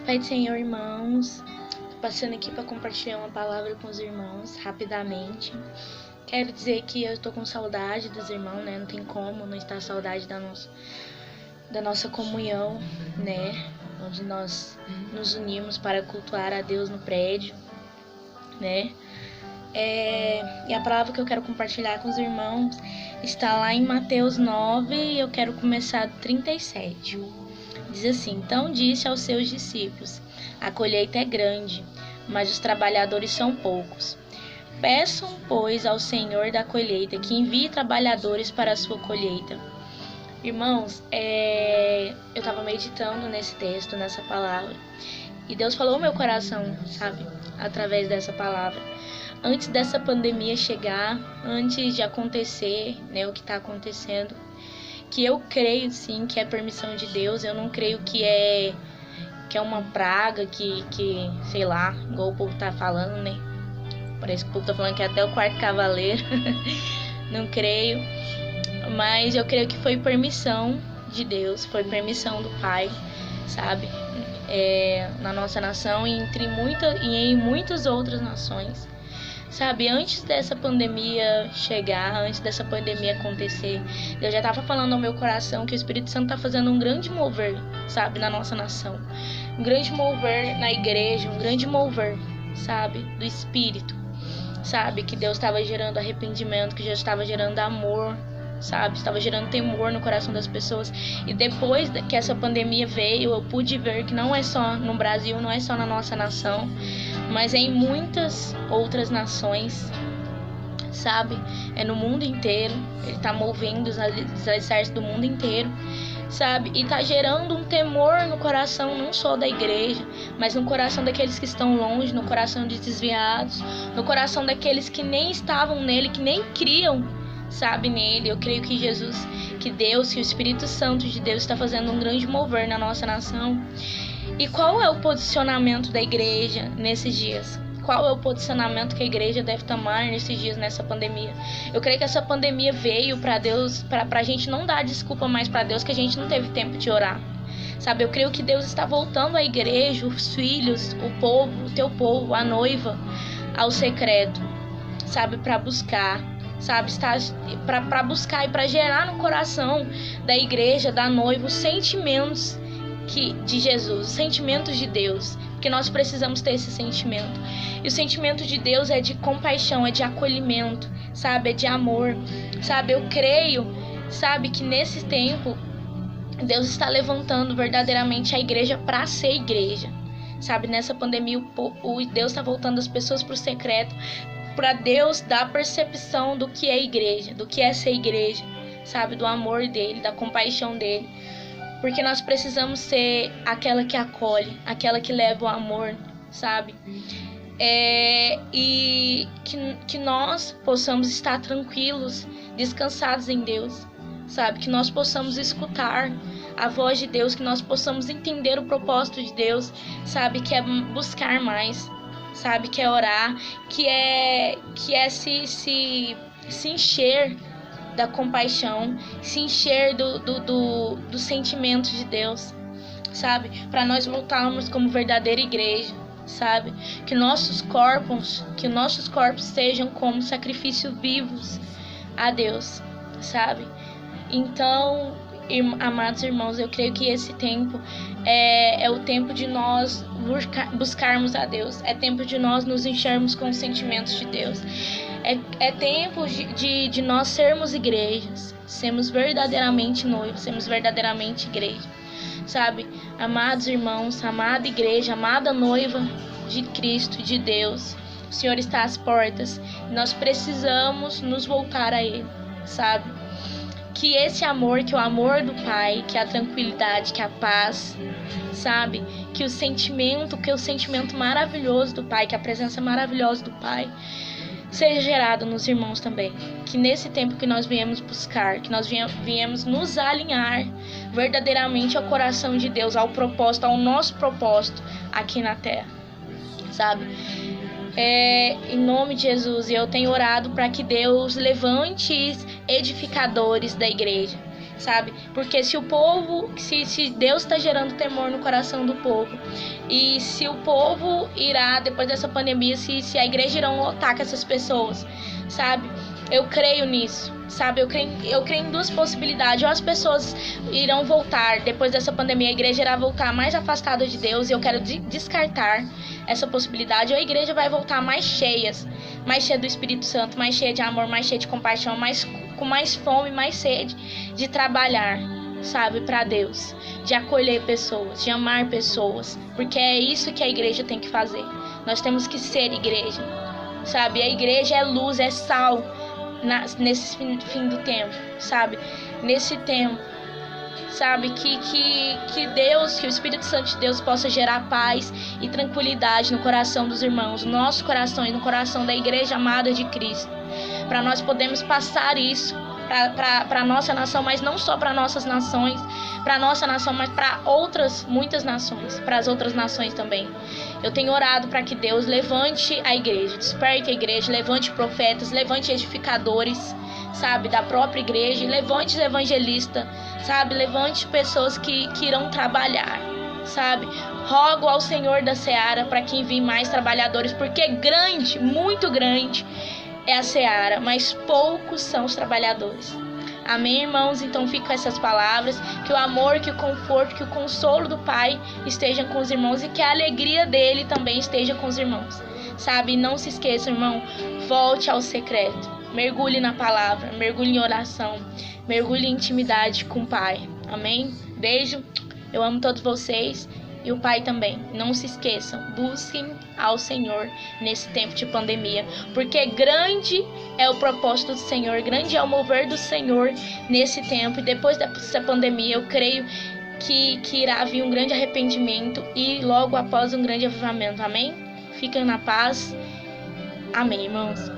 Pai do Senhor, irmãos, tô passando aqui para compartilhar uma palavra com os irmãos, rapidamente. Quero dizer que eu tô com saudade dos irmãos, né? Não tem como não estar saudade da nossa comunhão, né? Onde nós nos unimos para cultuar a Deus no prédio, né? E a palavra que eu quero compartilhar com os irmãos está lá em Mateus 9 e eu quero começar do 37. Diz assim: Então disse aos seus discípulos: A colheita é grande, mas os trabalhadores são poucos. Peçam, pois, ao Senhor da colheita que envie trabalhadores para a sua colheita. Irmãos, eu estava meditando nesse texto, nessa palavra, e Deus falou no meu coração, sabe, através dessa palavra. Antes dessa pandemia chegar, antes de acontecer, né, o que está acontecendo, que eu creio sim que é permissão de Deus. Eu não creio que é uma praga, que sei lá, igual o povo tá falando, né? Parece que o povo tá falando que é até o quarto cavaleiro. Não creio, mas eu creio que foi permissão de Deus, foi permissão do Pai, sabe? Na nossa nação e em muitas outras nações. Sabe, antes dessa pandemia chegar, antes dessa pandemia acontecer, eu já estava falando ao meu coração que o Espírito Santo está fazendo um grande mover, sabe, na nossa nação. Um grande mover na igreja, um grande mover, sabe, do Espírito. Sabe, que Deus estava gerando arrependimento, que já estava gerando amor, sabe, estava gerando temor no coração das pessoas. E depois que essa pandemia veio, eu pude ver que não é só no Brasil, não é só na nossa nação, mas é em muitas outras nações, sabe? É no mundo inteiro. Ele tá movendo os alicerces do mundo inteiro, sabe? E tá gerando um temor no coração não só da igreja, mas no coração daqueles que estão longe, no coração de desviados, no coração daqueles que nem estavam nele, que nem criam, sabe, nele. Eu creio que Jesus, que Deus, que o Espírito Santo de Deus está fazendo um grande mover na nossa nação. E qual é o posicionamento da igreja nesses dias? Qual é o posicionamento que a igreja deve tomar nesses dias, nessa pandemia? Eu creio que essa pandemia veio para Deus, para a gente não dar desculpa mais para Deus que a gente não teve tempo de orar. Sabe, eu creio que Deus está voltando a igreja, os filhos, o povo, o teu povo, a noiva, ao secreto, sabe, para buscar. Sabe, para buscar e para gerar no coração da igreja, da noiva, os sentimentos de Jesus, os sentimentos de Deus, porque nós precisamos ter esse sentimento. E o sentimento de Deus é de compaixão, é de acolhimento, sabe, é de amor, sabe. Eu creio, sabe, que nesse tempo Deus está levantando verdadeiramente a igreja para ser igreja, sabe. Nessa pandemia o Deus está voltando as pessoas para o secreto, para Deus dar percepção do que é igreja, do que é ser igreja, sabe, do amor dele, da compaixão dele. Porque nós precisamos ser aquela que acolhe, aquela que leva o amor, sabe? E que nós possamos estar tranquilos, descansados em Deus, sabe? Que nós possamos escutar a voz de Deus, que nós possamos entender o propósito de Deus, sabe? Que é buscar mais, sabe? Que é orar, que é se encher da compaixão, se encher do sentimento de Deus, sabe? Para nós voltarmos como verdadeira igreja, sabe? Que nossos corpos sejam como sacrifícios vivos a Deus, sabe? Então, amados irmãos, eu creio que esse tempo é o tempo de nós buscarmos a Deus, é tempo de nós nos enchermos com os sentimentos de Deus. É tempo de nós sermos igrejas, sermos verdadeiramente noivos, sermos verdadeiramente igreja, sabe? Amados irmãos, amada igreja, amada noiva de Cristo, de Deus, o Senhor está às portas e nós precisamos nos voltar a Ele, sabe? Que esse amor, que o amor do Pai, que a tranquilidade, que a paz, sabe? Que o sentimento maravilhoso do Pai, que a presença maravilhosa do Pai seja gerado nos irmãos também. Que nesse tempo que nós viemos buscar, que nós viemos nos alinhar verdadeiramente ao coração de Deus, ao propósito, ao nosso propósito aqui na terra, sabe? Em nome de Jesus, eu tenho orado para que Deus levante edificadores da igreja, sabe? Porque se o povo, se Deus está gerando temor no coração do povo, e se o povo irá, depois dessa pandemia, se a igreja irá lotar com essas pessoas, sabe? Eu creio nisso, sabe? Eu creio em duas possibilidades. Ou as pessoas irão voltar, depois dessa pandemia, a igreja irá voltar mais afastada de Deus, e eu quero descartar essa possibilidade. Ou a igreja vai voltar mais cheia do Espírito Santo, mais cheia de amor, mais cheia de compaixão, com mais fome, mais sede de trabalhar, sabe, para Deus, de acolher pessoas, de amar pessoas, porque é isso que a igreja tem que fazer. Nós temos que ser igreja, sabe? A igreja é luz, é sal nesse fim do tempo, sabe? Nesse tempo, sabe? Que Deus, que o Espírito Santo de Deus possa gerar paz e tranquilidade no coração dos irmãos, no nosso coração e no coração da igreja amada de Cristo, para nós podermos passar isso para a nossa nação, mas não só para nossas nações, para a nossa nação, mas para muitas nações, para as outras nações também. Eu tenho orado para que Deus levante a igreja, desperte a igreja, levante profetas, levante edificadores, sabe, da própria igreja, levante evangelistas, sabe, levante pessoas que irão trabalhar, sabe. Rogo ao Senhor da Seara para que envie mais trabalhadores, porque grande, muito grande é a seara, mas poucos são os trabalhadores. Amém, irmãos? Então fico com essas palavras, que o amor, que o conforto, que o consolo do Pai esteja com os irmãos, e que a alegria dele também esteja com os irmãos, sabe? Não se esqueça, irmão, volte ao secreto, mergulhe na palavra, mergulhe em oração, mergulhe em intimidade com o Pai. Amém? Beijo, eu amo todos vocês. E o Pai também. Não se esqueçam, busquem ao Senhor nesse tempo de pandemia, porque grande é o propósito do Senhor, grande é o mover do Senhor nesse tempo. E depois dessa pandemia, eu creio que irá vir um grande arrependimento e logo após um grande avivamento. Amém? Fiquem na paz. Amém, irmãos.